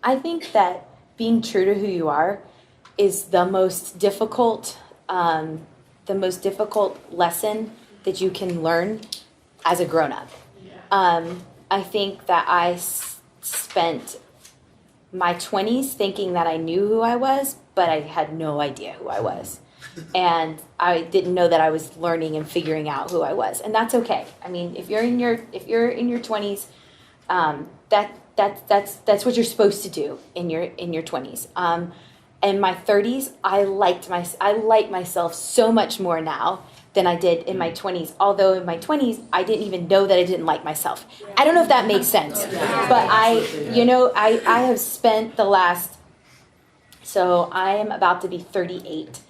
I think that being true to who you are is the most difficult lesson that you can learn as a grown-up. I think that I spent my 20s thinking that I knew who I was, but I had no idea who I was. And I didn't know that I was learning and figuring out who I was. And that's okay. I mean, if you're in your 20s, that's what you're supposed to do in your 20s. In my 30s, I like myself so much more now than I did in my 20s. Although in my 20s, I didn't even know that I didn't like myself. I don't know if that makes sense, but I have spent so I am about to be 38,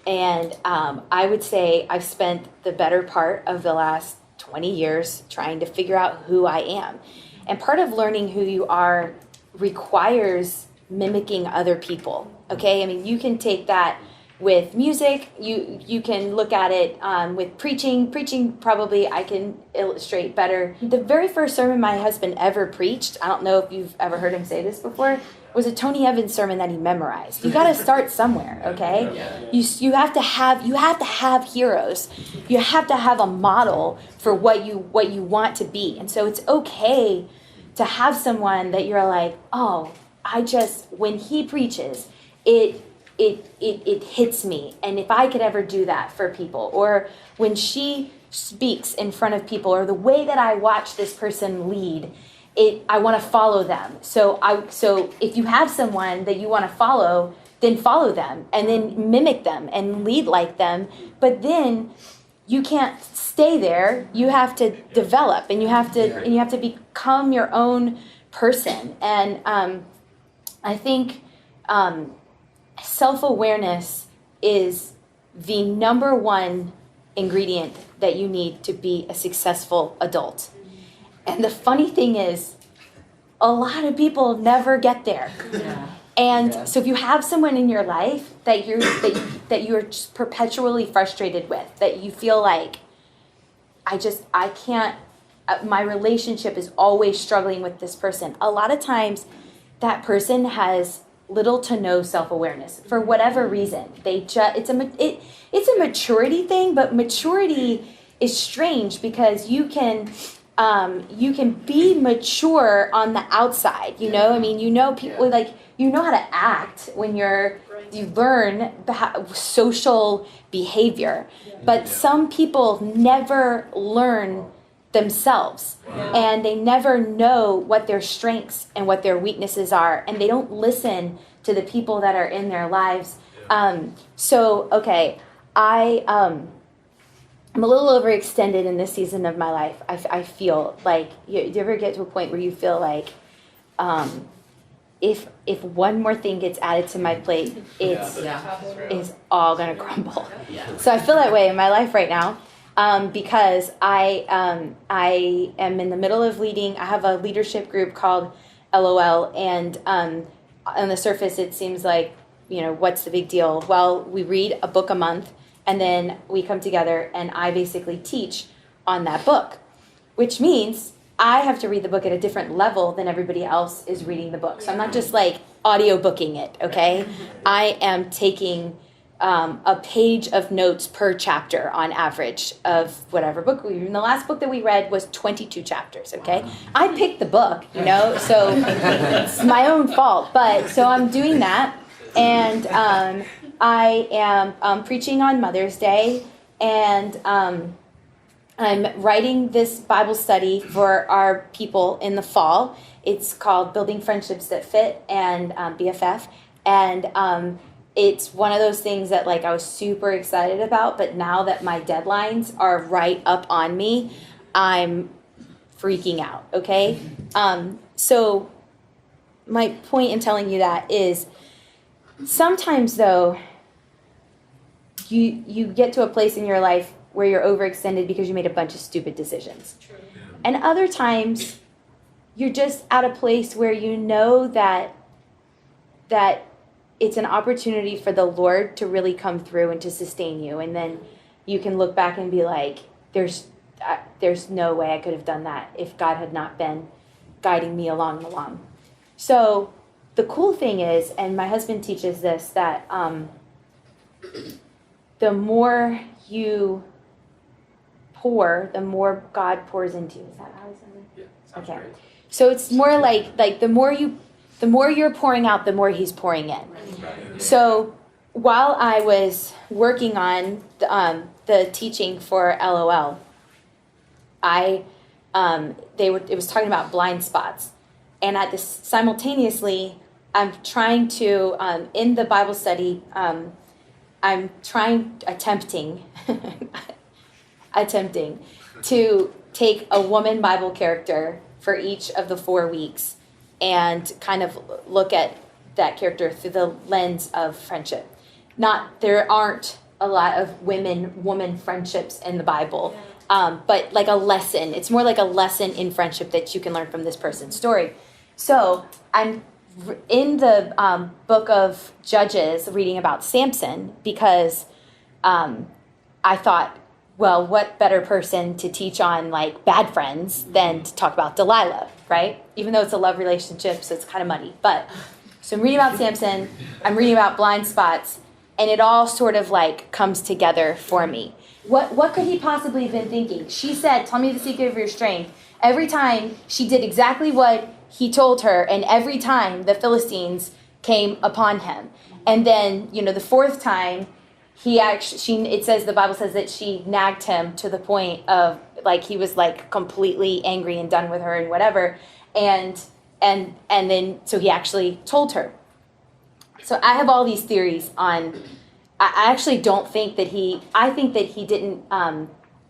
and I would say I've spent the better part of the last 20 years trying to figure out who I am. And part of learning who you are requires mimicking other people, okay? I mean, you can take that with music, you can look at it with preaching. Preaching, probably I can illustrate better. The very first sermon my husband ever preached, I don't know if you've ever heard him say this before, was a Tony Evans sermon that he memorized. You got to start somewhere, okay? You have to have heroes. You have to have a model for what you want to be. And so it's okay to have someone that you're like, oh, when he preaches, it hits me. And if I could ever do that for people, or when she speaks in front of people, or the way that I watch this person lead, I want to follow them. So if you have someone that you want to follow, then follow them and then mimic them and lead like them. But then you can't stay there. You have to develop, and you have to become your own person. And I think self-awareness is the number one ingredient that you need to be a successful adult. And the funny thing is, a lot of people never get there. And so if you have someone in your life that you're just perpetually frustrated with, that you feel like, I can't, my relationship is always struggling with this person. A lot of times that person has little to no self-awareness for whatever reason. It's a maturity thing, but maturity is strange because you can be mature on the outside, I mean, people like, how to act when you learn social behavior, but some people never learn themselves, and they never know what their strengths and what their weaknesses are, and they don't listen to the people that are in their lives. I'm a little overextended in this season of my life. I feel like, do you ever get to a point where you feel like, if one more thing gets added to my plate, it's all gonna crumble. So I feel that way in my life right now, because I am in the middle of leading. I have a leadership group called LOL, and on the surface it seems like, what's the big deal? Well, we read a book a month, and then we come together and I basically teach on that book, which means I have to read the book at a different level than everybody else is reading the book. So I'm not just like audio booking it, okay? I am taking a page of notes per chapter on average of whatever book we read. And the last book that we read was 22 chapters, okay? I picked the book, so it's my own fault. But so I'm doing that, and I am preaching on Mother's Day, and I'm writing this Bible study for our people in the fall. It's called Building Friendships That Fit, and BFF. And it's one of those things that I was super excited about, but now that my deadlines are right up on me, I'm freaking out, okay? So my point in telling you that is, sometimes though, you get to a place in your life where you're overextended because you made a bunch of stupid decisions. True. And other times, you're just at a place where you know that it's an opportunity for the Lord to really come through and to sustain you. And then you can look back and be like, there's no way I could have done that if God had not been guiding me along. So the cool thing is, and my husband teaches this, that the more you pour, the more God pours into you. Is that how he says it? Yeah, okay. Great. So it's more like the more you're pouring out, the more he's pouring in. Right. So while I was working on the teaching for LOL, it was talking about blind spots, and at this simultaneously, I'm trying to in the Bible study, attempting to take a woman Bible character for each of the 4 weeks and kind of look at that character through the lens of friendship. There aren't a lot of woman friendships in the Bible, but like a lesson. It's more like a lesson in friendship that you can learn from this person's story. So I'm in the book of Judges reading about Samson because I thought, well, what better person to teach on like bad friends than to talk about Delilah, right? Even though it's a love relationship, so it's kind of muddy. But so I'm reading about Samson, I'm reading about blind spots, and it all sort of like comes together for me. What could he possibly have been thinking? She said, "Tell me the secret of your strength." Every time she did exactly what he told her, and every time the Philistines came upon him. And then, the fourth time, it says, the Bible says that she nagged him to the point of like he was like completely angry and done with her and whatever. And then so he actually told her. So I have all these theories on. I actually don't think that I think that he didn't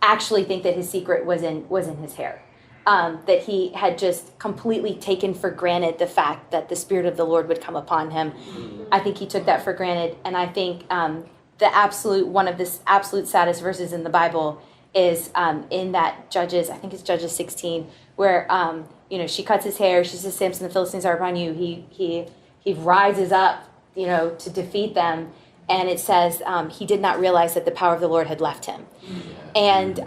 actually think that his secret was in his hair. That he had just completely taken for granted the fact that the Spirit of the Lord would come upon him. I think he took that for granted, and I think one of the absolute saddest verses in the Bible is in that Judges, I think it's Judges 16, where she cuts his hair. She says, "Samson, the Philistines are upon you." He rises up, to defeat them, and it says he did not realize that the power of the Lord had left him, and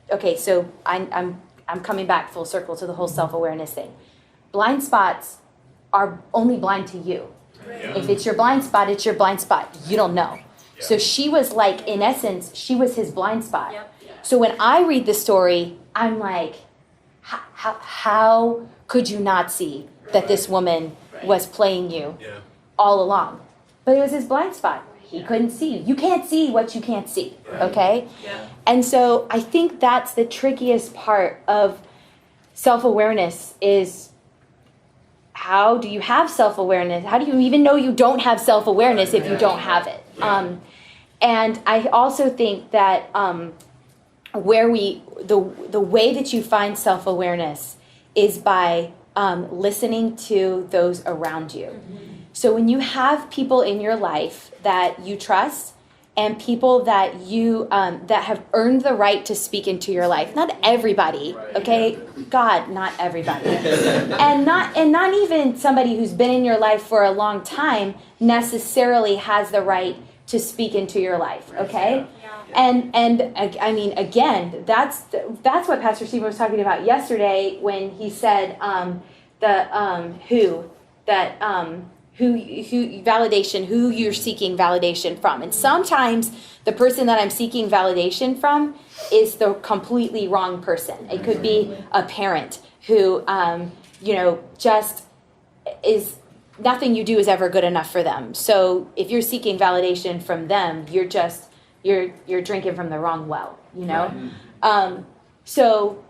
okay, so I'm coming back full circle to the whole self-awareness thing. Blind spots are only blind to you. Yeah. If it's your blind spot, it's your blind spot. You don't know. Yeah. So she was like, in essence, she was his blind spot. Yep. Yeah. So when I read the story, I'm like, how could you not see that this woman was playing you all along? But it was his blind spot. He couldn't see. You can't see what you can't see, okay? Yeah. And so I think that's the trickiest part of self-awareness is how do you have self-awareness? How do you even know you don't have self-awareness if you don't have it? Yeah. And I also think that the way that you find self-awareness is by listening to those around you. Mm-hmm. So when you have people in your life that you trust and people that you that have earned the right to speak into your life, not everybody, okay? God, not everybody. and not even somebody who's been in your life for a long time necessarily has the right to speak into your life, okay? And I mean, again, that's what Pastor Steve was talking about yesterday when he said who you're seeking validation from. And sometimes the person that I'm seeking validation from is the completely wrong person. It could be a parent who, just is, nothing you do is ever good enough for them. So if you're seeking validation from them, you're drinking from the wrong well, So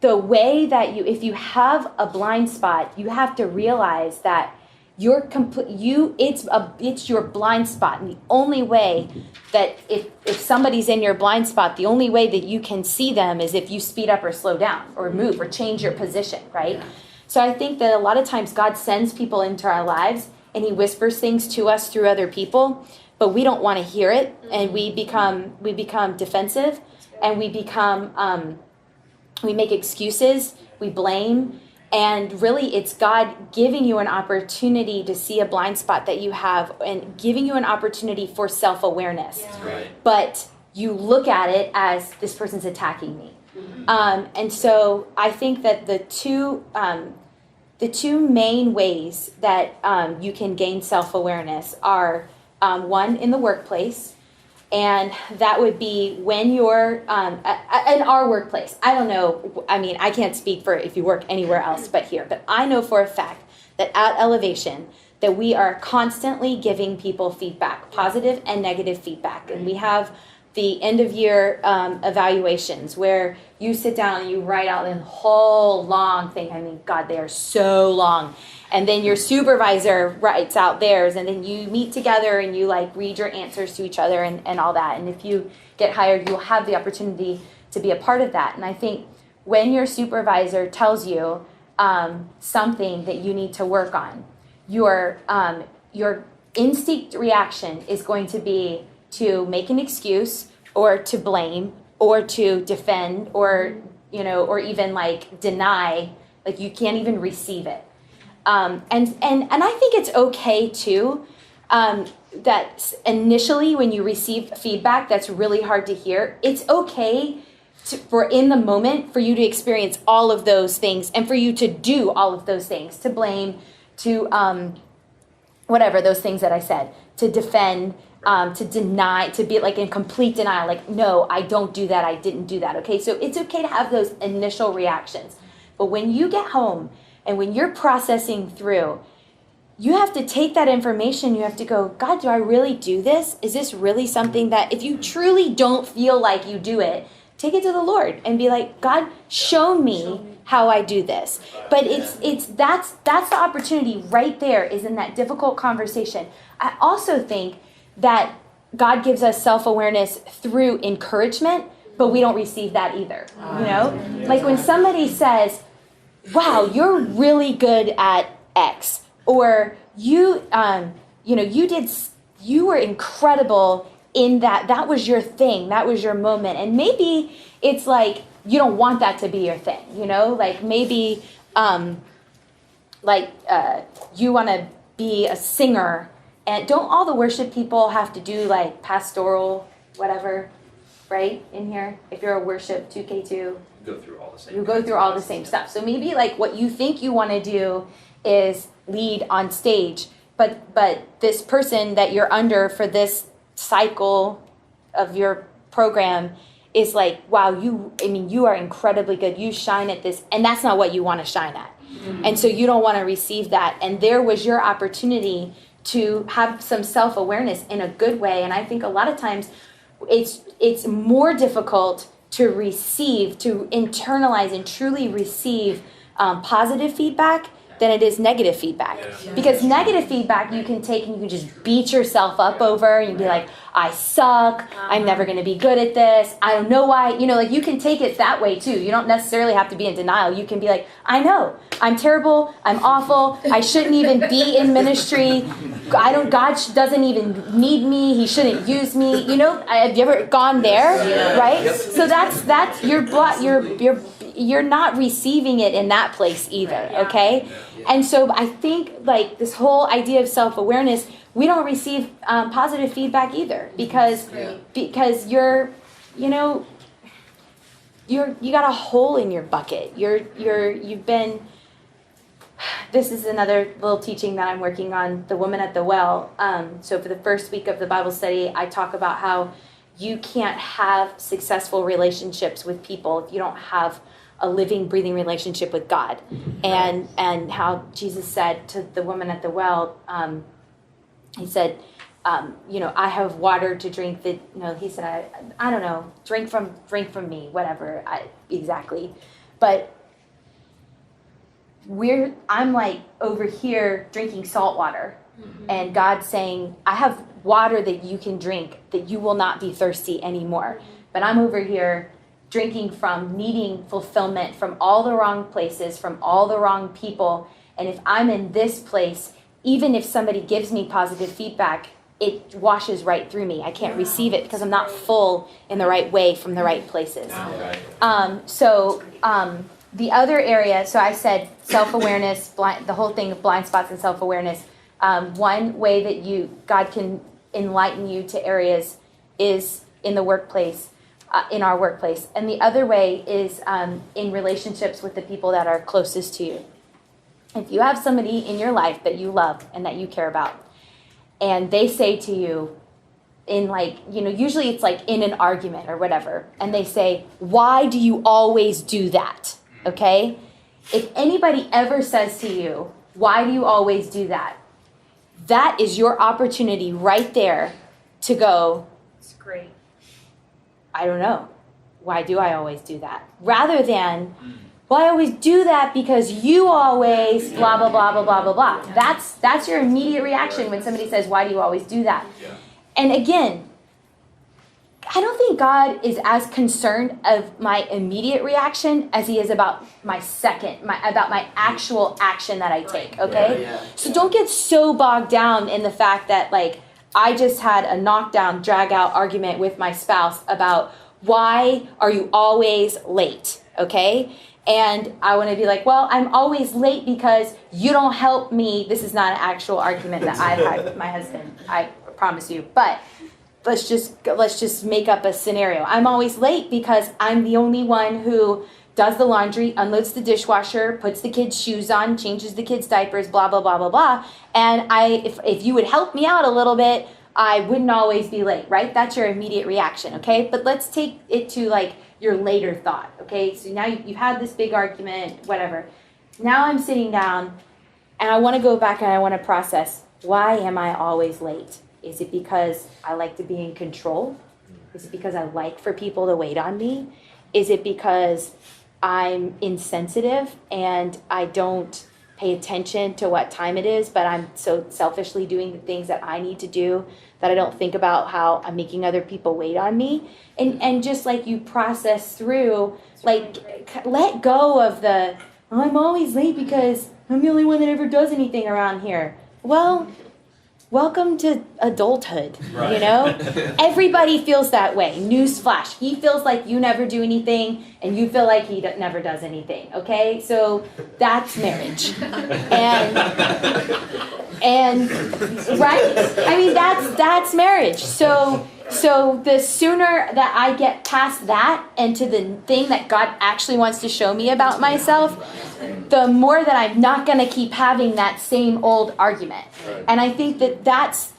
the way that if you have a blind spot, you have to realize that it's your blind spot, and the only way that if somebody's in your blind spot, the only way that you can see them is if you speed up or slow down or move or change your position, right? Yeah. So I think that a lot of times God sends people into our lives and he whispers things to us through other people, but we don't want to hear it, and we become defensive, and we make excuses, we blame. And really, it's God giving you an opportunity to see a blind spot that you have and giving you an opportunity for self-awareness. Yeah. Right. But you look at it as this person's attacking me. Mm-hmm. And so I think that the two the two main ways that you can gain self-awareness are one in the workplace, and that would be when you're in our workplace. I don't know, I mean, I can't speak for if you work anywhere else but here, but I know for a fact that at Elevation, that we are constantly giving people feedback, positive and negative feedback. And we have the end of year evaluations where you sit down and you write out a whole long thing. I mean, God, they are so long. And then your supervisor writes out theirs, and then you meet together and you like read your answers to each other and all that. And if you get hired, you'll have the opportunity to be a part of that. And I think when your supervisor tells you something that you need to work on, your instinct reaction is going to be to make an excuse or to blame or to defend or, you know, or even like deny, like you can't even receive it. And I think it's okay too, that initially when you receive feedback that's really hard to hear, it's okay for in the moment for you to experience all of those things and for you to do all of those things, to blame, to whatever, those things that I said, to defend, to deny, to be like in complete denial, like, no, I don't do that, I didn't do that, okay? So it's okay to have those initial reactions. But when you get home and when you're processing through, you have to take that information, you have to go, God, do I really do this? Is this really something that, if you truly don't feel like you do it, take it to the Lord and be like, God, show me how I do this. But that's the opportunity right there, is in that difficult conversation. I also think that God gives us self-awareness through encouragement, but we don't receive that either. You know, like when somebody says, wow, you're really good at X, or you were incredible in that was your thing, that was your moment. And maybe it's like you don't want that to be your thing, you know, like maybe you want to be a singer. And don't all the worship people have to do like pastoral whatever, right, in here? If you're a worship 2K2, you go through all the same stuff. So maybe like what you think you want to do is lead on stage, but this person that you're under for this cycle of your program is like, wow, you are incredibly good. You shine at this, and that's not what you want to shine at. Mm-hmm. And so you don't want to receive that. And there was your opportunity to have some self-awareness in a good way. And I think a lot of times it's more difficult to receive, to internalize and truly receive positive feedback than it is negative feedback. Yeah. Because negative feedback you can take and you can just beat yourself up over, and you'd be like, I suck, I'm never going to be good at this, I don't know why, you know, like you can take it that way too. You don't necessarily have to be in denial. You can be like, I know, I'm terrible, I'm awful, I shouldn't even be in ministry, God doesn't even need me, he shouldn't use me, you know, have you ever gone there, right? Yep. So that's you're not receiving it in that place either, okay? And so I think like this whole idea of self-awareness, we don't receive positive feedback either, because you got a hole in your bucket. This is another little teaching that I'm working on, the woman at the well. So for the first week of the Bible study, I talk about how you can't have successful relationships with people if you don't have a living, breathing relationship with God. And how Jesus said to the woman at the well, he said, I have water to drink that, he said, I don't know, drink from me, whatever, exactly. But I'm like over here drinking salt water, and God's saying, I have water that you can drink, that you will not be thirsty anymore. But I'm over here drinking from, needing fulfillment from all the wrong places, from all the wrong people. And if I'm in this place, even if somebody gives me positive feedback, it washes right through me. I can't receive it because I'm not full in the right way from the right places. The other area, so I said self-awareness, the whole thing of blind spots and self-awareness. One way that God can enlighten you to areas is in the workplace, in our workplace. And the other way is in relationships with the people that are closest to you. If you have somebody in your life that you love and that you care about, and they say to you, in usually it's like in an argument or whatever, and they say, why do you always do that? Okay? If anybody ever says to you, why do you always do that? That is your opportunity right there to go, it's great. I don't know. Why do I always do that? Rather than, well, I always do that because you always blah, blah, blah, blah, blah, blah, blah. That's your immediate reaction when somebody says, why do you always do that? Yeah. And again, I don't think God is as concerned of my immediate reaction as he is about my actual action that I take, okay? Yeah. So don't get so bogged down in the fact that, like, I just had a knockdown, drag-out argument with my spouse about why are you always late, okay? And I want to be like, well, I'm always late because you don't help me. This is not an actual argument that I've had with my husband, I promise you. But let's just make up a scenario. I'm always late because I'm the only one who does the laundry, unloads the dishwasher, puts the kids' shoes on, changes the kids' diapers, blah, blah, blah, blah, blah. And if you would help me out a little bit, I wouldn't always be late, right? That's your immediate reaction, okay? But let's take it to, like, your later thought, okay? So now you've had this big argument, whatever. Now I'm sitting down, and I want to go back and I want to process, why am I always late? Is it because I like to be in control? Is it because I like for people to wait on me? Is it because I'm insensitive and I don't pay attention to what time it is, but I'm so selfishly doing the things that I need to do that I don't think about how I'm making other people wait on me? And just like you process through, like, let go of the, oh, I'm always late because I'm the only one that ever does anything around here. Well, welcome to adulthood, right. You know? Everybody feels that way. Newsflash. He feels like you never do anything, and you feel like he never does anything, okay? So that's marriage. And right? I mean, that's marriage. So the sooner that I get past that and to the thing that God actually wants to show me about myself, the more that I'm not going to keep having that same old argument. Right. And I think that's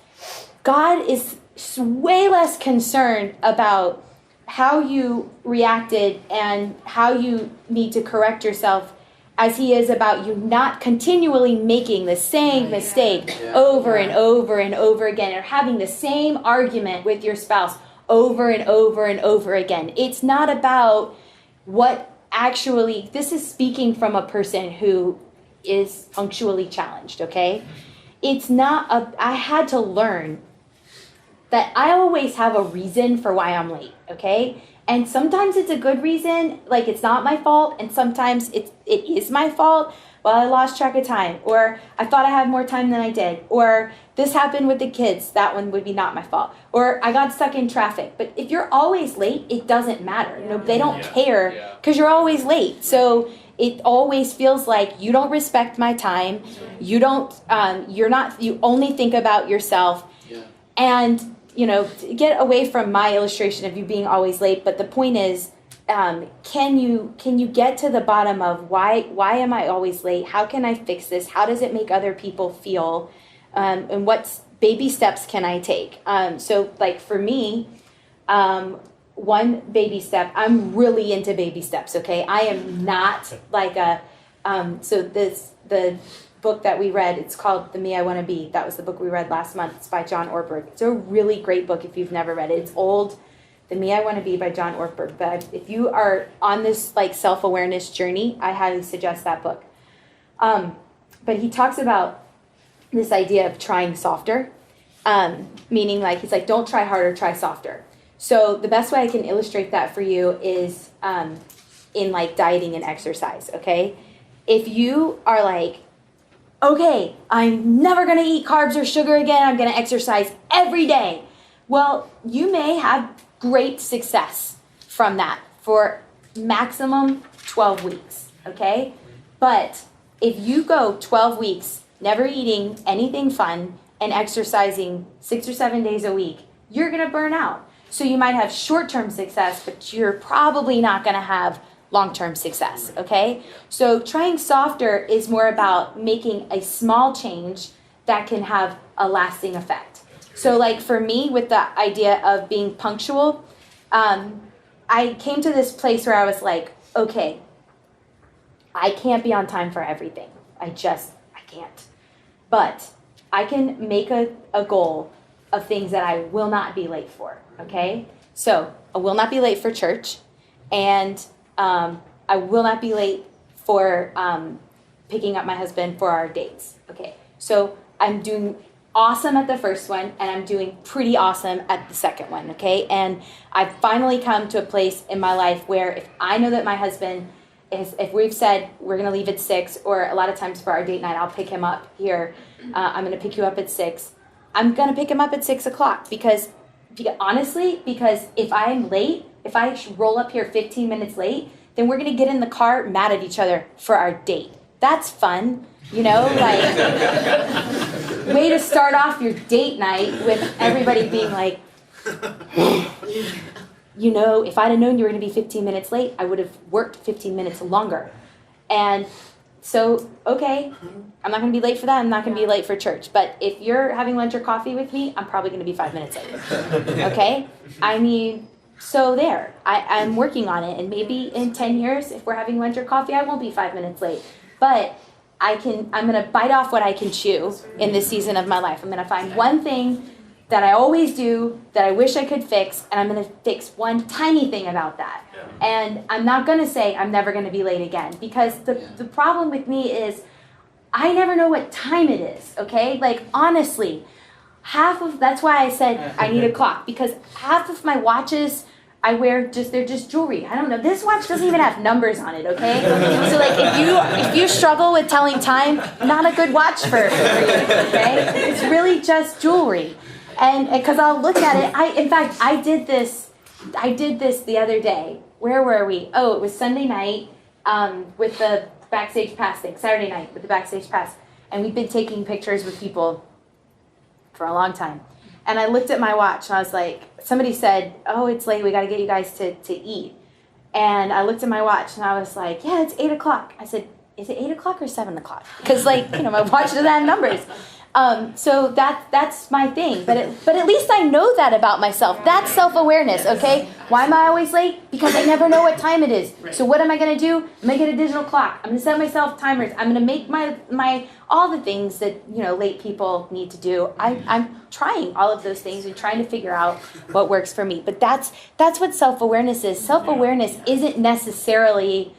God is way less concerned about how you reacted and how you need to correct yourself as he is about you not continually making the same mistake over and over and over again, or having the same argument with your spouse over and over and over again. It's not about what actually, this is speaking from a person who is punctually challenged, okay? It's not I had to learn that I always have a reason for why I'm late, okay? And sometimes it's a good reason, like it's not my fault, and sometimes it is my fault. Well, I lost track of time, or I thought I had more time than I did, or this happened with the kids, that one would be not my fault, or I got stuck in traffic. But if you're always late, it doesn't matter. No, they don't care because you're always late. So it always feels like you don't respect my time. You don't. You only think about yourself, and get away from my illustration of you being always late. But the point is, can you get to the bottom of why am I always late? How can I fix this? How does it make other people feel? And what baby steps can I take? So like for me, one baby step, I'm really into baby steps, okay? I am not like the book that we read, it's called The Me I Want to Be. That was the book we read last month. It's by John Ortberg. It's a really great book if you've never read it. It's old, The Me I Want to Be by John Ortberg. But if you are on this like self-awareness journey, I highly suggest that book. But he talks about this idea of trying softer, meaning like, he's like, don't try harder, try softer. So the best way I can illustrate that for you is in like dieting and exercise, okay? If you are like, okay, I'm never going to eat carbs or sugar again, I'm going to exercise every day. Well, you may have great success from that for maximum 12 weeks, okay? But if you go 12 weeks never eating anything fun and exercising 6 or 7 days a week, you're going to burn out. So you might have short-term success, but you're probably not going to have long-term success, okay? So trying softer is more about making a small change that can have a lasting effect. So like for me, with the idea of being punctual, I came to this place where I was like, okay, I can't be on time for everything. I can't. But I can make a goal of things that I will not be late for, okay? So I will not be late for church, and I will not be late for picking up my husband for our dates, okay? So I'm doing awesome at the first one, and I'm doing pretty awesome at the second one, okay? And I've finally come to a place in my life where if I know that my husband if we've said we're going to leave at 6, or a lot of times for our date night, I'll pick him up here. I'm going to pick you up at 6. I'm going to pick him up at 6 o'clock because honestly, because if I'm late, if I roll up here 15 minutes late, then we're going to get in the car mad at each other for our date. That's fun, you know, like way to start off your date night with everybody being like, you know, if I'd have known you were going to be 15 minutes late, I would have worked 15 minutes longer. And so, okay, I'm not going to be late for that. I'm not going to be late for church. But if you're having lunch or coffee with me, I'm probably going to be 5 minutes late. Okay? I mean, so there. I'm working on it. And maybe in 10 years, if we're having lunch or coffee, I won't be 5 minutes late. But I'm going to bite off what I can chew in this season of my life. I'm going to find one thing that I always do that I wish I could fix, and I'm going to fix one tiny thing about that. And I'm not going to say I'm never going to be late again, because the problem with me is I never know what time it is, okay? Like, honestly, that's why I said I need a clock, because half of my watches I wear they're just jewelry. I don't know. This watch doesn't even have numbers on it, okay? So like if you struggle with telling time, not a good watch for you, okay? It's really just jewelry. And because I'll look at it, in fact, I did this the other day. Where were we? Oh, it was Sunday night with the Backstage Pass thing, Saturday night with the Backstage Pass. And we've been taking pictures with people for a long time. And I looked at my watch and I was like, somebody said, oh, it's late, we got to get you guys to eat. And I looked at my watch and I was like, yeah, it's 8 o'clock. I said, is it 8 o'clock or 7 o'clock? Because like, you know, my watch doesn't have numbers. So that's my thing, but at least I know that about myself. That's self-awareness, okay? Why am I always late? Because I never know what time it is. So what am I going to do? I'm going to get a digital clock. I'm going to set myself timers. I'm going to make my all the things that, you know, late people need to do. I'm trying all of those things and trying to figure out what works for me. But that's what self-awareness is. Self-awareness isn't necessarily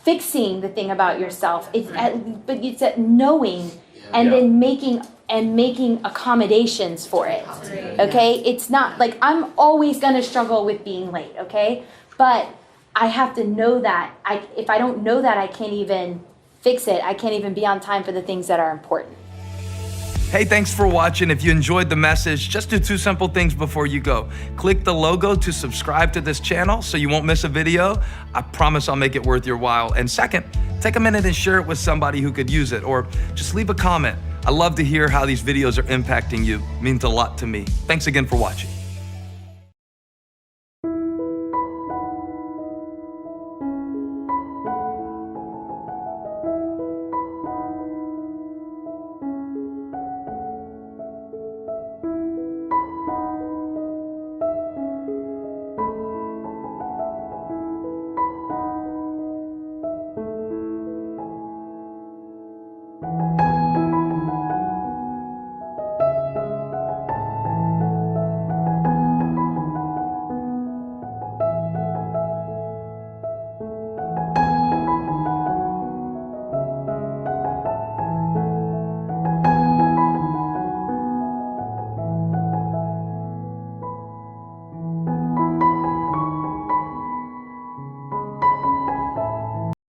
fixing the thing about yourself. But it's at knowing and then making accommodations for it, okay? It's not, like, I'm always going to struggle with being late, okay? But I have to know that. If I don't know that, I can't even fix it. I can't even be on time for the things that are important. Hey, thanks for watching. If you enjoyed the message, just do 2 simple things before you go. Click the logo to subscribe to this channel so you won't miss a video. I promise I'll make it worth your while. And second, take a minute and share it with somebody who could use it, or just leave a comment. I love to hear how these videos are impacting you. It means a lot to me. Thanks again for watching.